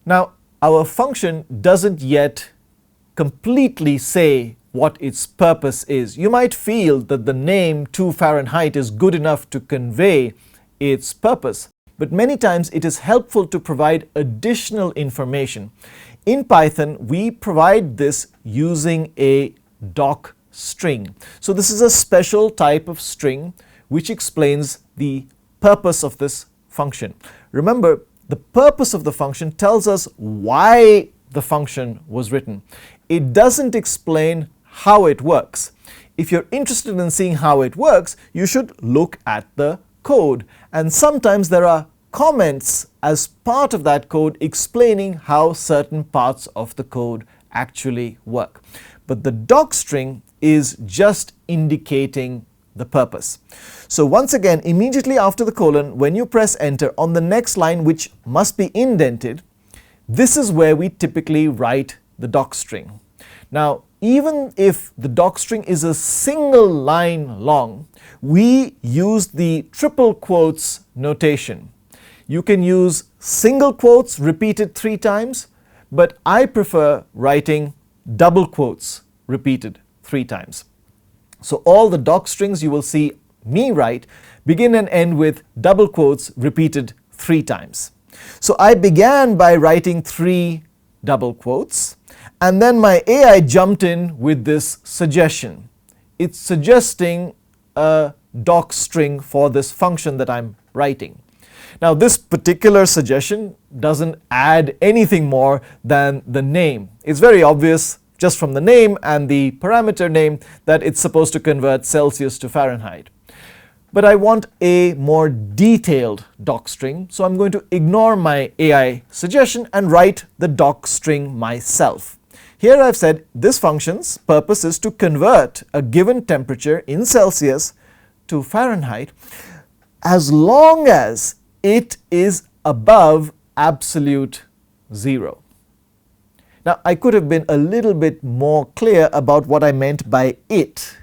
Now, our function doesn't yet completely say what its purpose is. You might feel that the name 2 Fahrenheit is good enough to convey its purpose, but many times it is helpful to provide additional information. In Python, we provide this using a doc string. So this is a special type of string which explains the purpose of this function. Remember, the purpose of the function tells us why the function was written. It doesn't explain how it works. If you're interested in seeing how it works, you should look at the code. And sometimes there are comments as part of that code explaining how certain parts of the code actually work. But the doc string is just indicating the purpose. So once again, immediately after the colon, when you press enter on the next line, which must be indented, this is where we typically write the doc string. Now, even if the doc string is a single line long, we use the triple quotes notation. You can use single quotes repeated 3 times, but I prefer writing double quotes repeated 3 times. So all the doc strings you will see me write begin and end with double quotes repeated 3 times. So I began by writing 3 double quotes, and then my AI jumped in with this suggestion. It's suggesting a doc string for this function that I'm writing. Now, this particular suggestion doesn't add anything more than the name. It's very obvious just from the name and the parameter name that it's supposed to convert Celsius to Fahrenheit. But I want a more detailed doc string, so I'm going to ignore my AI suggestion and write the doc string myself. Here I've said this function's purpose is to convert a given temperature in Celsius to Fahrenheit as long as it is above absolute zero. Now, I could have been a little bit more clear about what I meant by it.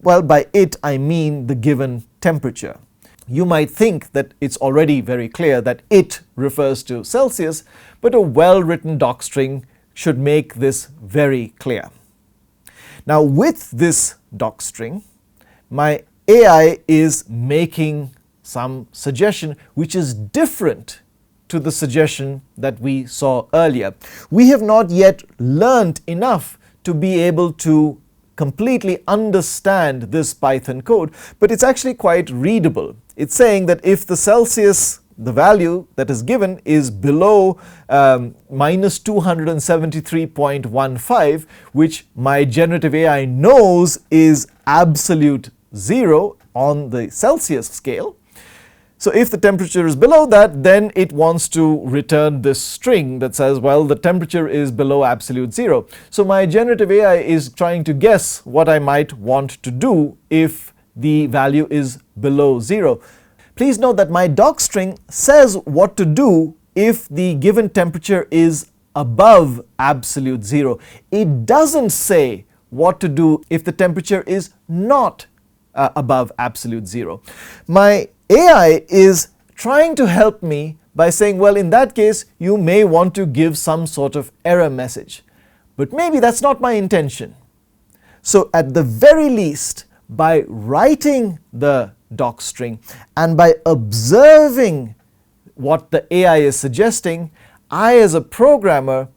Well, by it I mean the given temperature. You might think that it's already very clear that it refers to Celsius, but a well-written doc string should make this very clear. Now, with this doc string, my AI is making some suggestion which is different to the suggestion that we saw earlier. We have not yet learned enough to be able to completely understand this Python code, but it's actually quite readable. It's saying that if the Celsius, the value that is given, is below minus 273.15, which my generative AI knows is absolute zero on the Celsius scale. So if the temperature is below that, then it wants to return this string that says, well, the temperature is below absolute zero. So my generative AI is trying to guess what I might want to do if the value is below zero. Please note that my doc string says what to do if the given temperature is above absolute zero. It doesn't say what to do if the temperature is not above absolute zero. My AI is trying to help me by saying, well, in that case, you may want to give some sort of error message. But maybe that's not my intention. So at the very least, by writing the doc string and by observing what the AI is suggesting, I as a programmer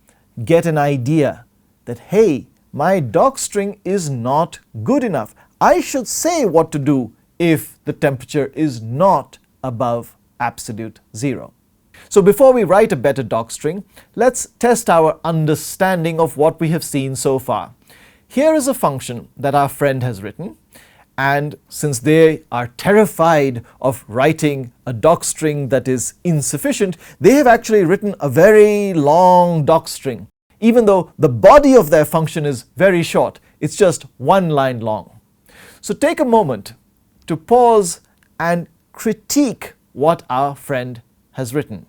get an idea that, hey, my doc string is not good enough. I should say what to do if the temperature is not above absolute zero. So before we write a better doc string, let's test our understanding of what we have seen so far. Here is a function that our friend has written, and since they are terrified of writing a doc string that is insufficient, they have actually written a very long doc string, even though the body of their function is very short. It's just 1 line long. So take a moment to pause and critique what our friend has written.